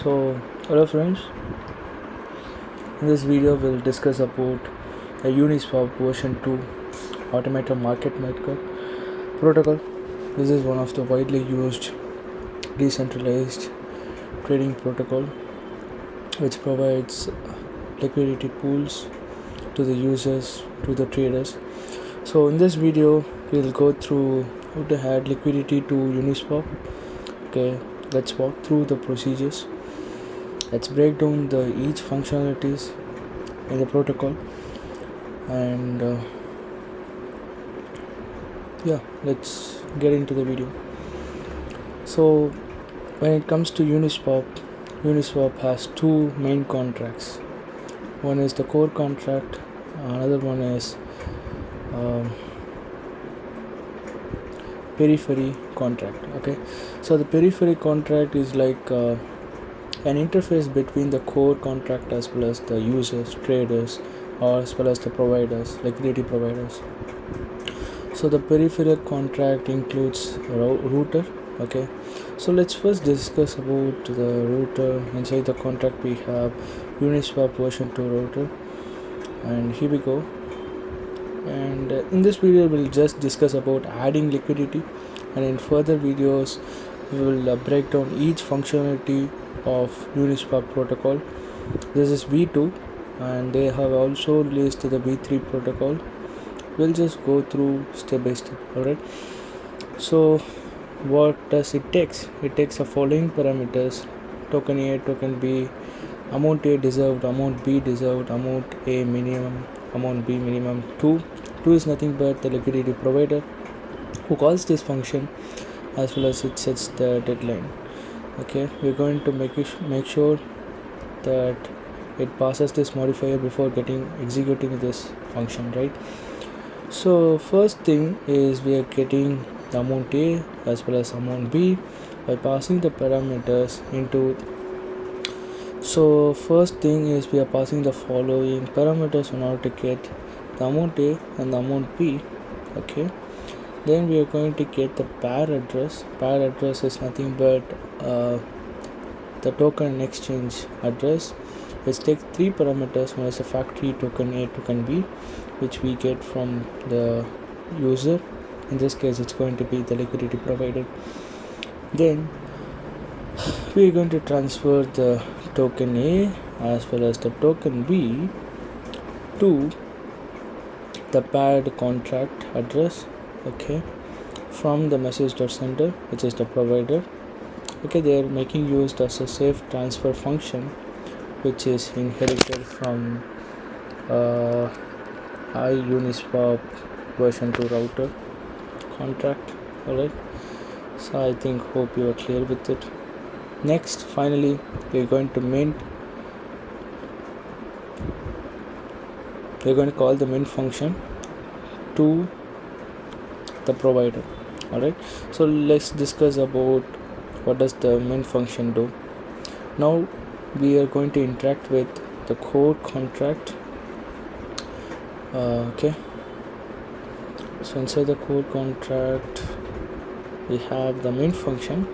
So hello friends, in this video we'll discuss about a Uniswap version 2 automated market maker protocol. This is one of the widely used decentralized trading protocol which provides liquidity pools to the users, to the traders. So in this video we'll go through how to add liquidity to Uniswap. Okay, let's walk through the procedures. Let's break down the each functionalities in the protocol, and let's get into the video. So when it comes to Uniswap has two main contracts. One is the core contract, another one is periphery contract. Okay, so the periphery contract is like an interface between the core contract as well as the users, traders, or as well as the providers, liquidity providers. So the peripheral contract includes router. Okay, so let's first discuss about the router. Inside the contract we have Uniswap version 2 router, and here we go. And in this video we'll just discuss about adding liquidity, and in further videos we will break down each functionality of Uniswap protocol. This is V2 and they have also released the V3 protocol. We'll just go through step by step. Alright, so what does it takes? It takes the following parameters: token A, token B, amount A deserved, amount B deserved, amount A minimum, amount B minimum. 2 is nothing but the liquidity provider who calls this function, as well as it sets the deadline. Okay, we're going to make sure that it passes this modifier before executing this function, right? So first thing is we are getting the amount A as well as amount B by passing the parameters into. So first thing is we are passing the following parameters in order to get the amount A and the amount B. Okay, then we are going to get the pair address. Pair address is nothing but the token exchange address, which takes three parameters. One is the factory token A, token B, which we get from the user. In this case it's going to be the liquidity provider. Then we are going to transfer the token A as well as the token B to the paired contract address, okay, from the message.sender, which is the provider. Okay, they are making use as a safe transfer function, which is inherited from Uniswap version 2 router contract. Alright, so I hope you are clear with it. Next, finally, we're going to call the mint function to the provider. Alright, so let's discuss about what does the mint function do. Now we are going to interact with the core contract. Okay, so inside the core contract we have the mint function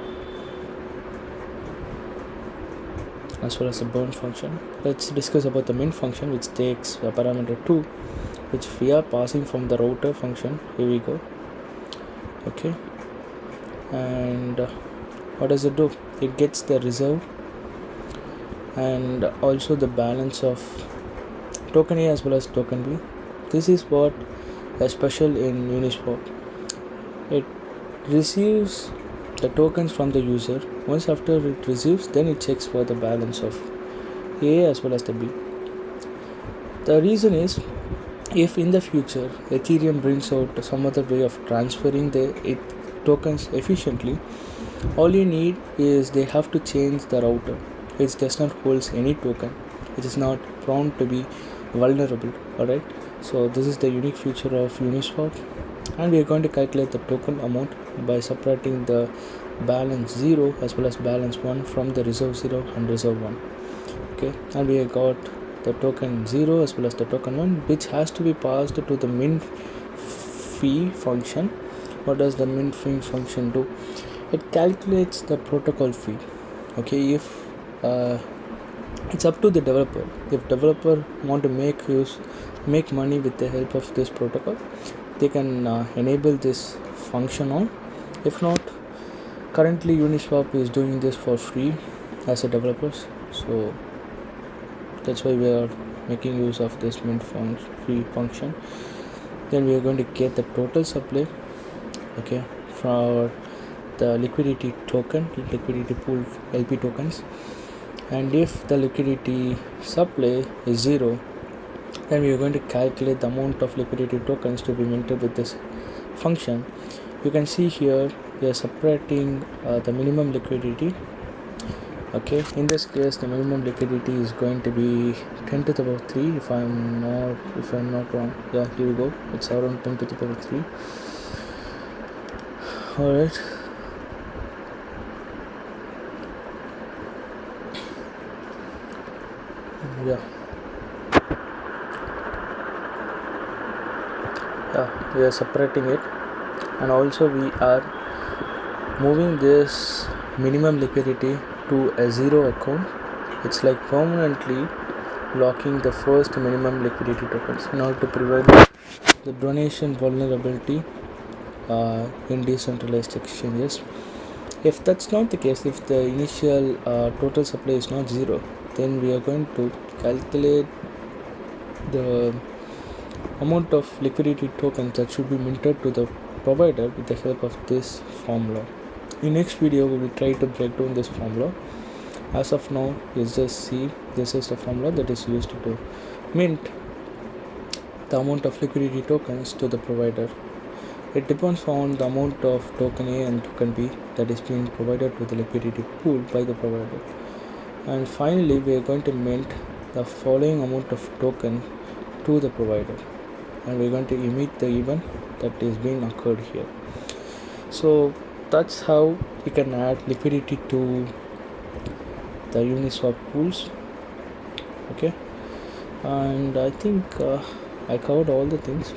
as well as the burn function. Let's discuss about the mint function, which takes the parameter 2, which we are passing from the router function. Here we go. Okay, and what does it do? It gets the reserve and also the balance of token A as well as token B. This is what is special in Uniswap. It receives the tokens from the user. Once after it receives, then it checks for the balance of A as well as the B. The reason is, if in the future Ethereum brings out some other way of transferring the tokens efficiently, all you need is they have to change the router, which does not hold any token. It is not prone to be vulnerable. Alright, so this is the unique feature of Uniswap, and we are going to calculate the token amount by subtracting the balance 0 as well as balance 1 from the reserve 0 and reserve 1. Okay, and we have got the token 0 as well as the token 1, which has to be passed to the mint fee function. What does the mint fee function do? It calculates the protocol fee. Okay, if it's up to the developer. If developer want to make money with the help of this protocol, they can enable this function on. If not, currently Uniswap is doing this for free as a developers, so that's why we are making use of this mint free function. Then we are going to get the total supply, okay, for the liquidity token, liquidity pool LP tokens. And if the liquidity supply is 0, then we are going to calculate the amount of liquidity tokens to be minted with this function. You can see here we are separating the minimum liquidity. Okay, in this case the minimum liquidity is going to be 10 to the power 3 if I'm not wrong. Yeah, here we go, it's around 10 to the power 3. Alright, yeah, we are separating it, and also we are moving this minimum liquidity to a 0 account. It's like permanently locking the first minimum liquidity tokens in order to prevent the donation vulnerability in decentralized exchanges. If that's not the case, if the initial total supply is not 0, then we are going to calculate the amount of liquidity tokens that should be minted to the provider with the help of this formula. In next video we will try to break down this formula. As of now, let's just see this is the formula that is used to mint the amount of liquidity tokens to the provider. It depends on the amount of token A and token B that is being provided to the liquidity pool by the provider. And finally we are going to mint the following amount of token to the provider, and we're going to emit the event that is being occurred here. So that's how you can add liquidity to the Uniswap pools. Okay, and I think I covered all the things.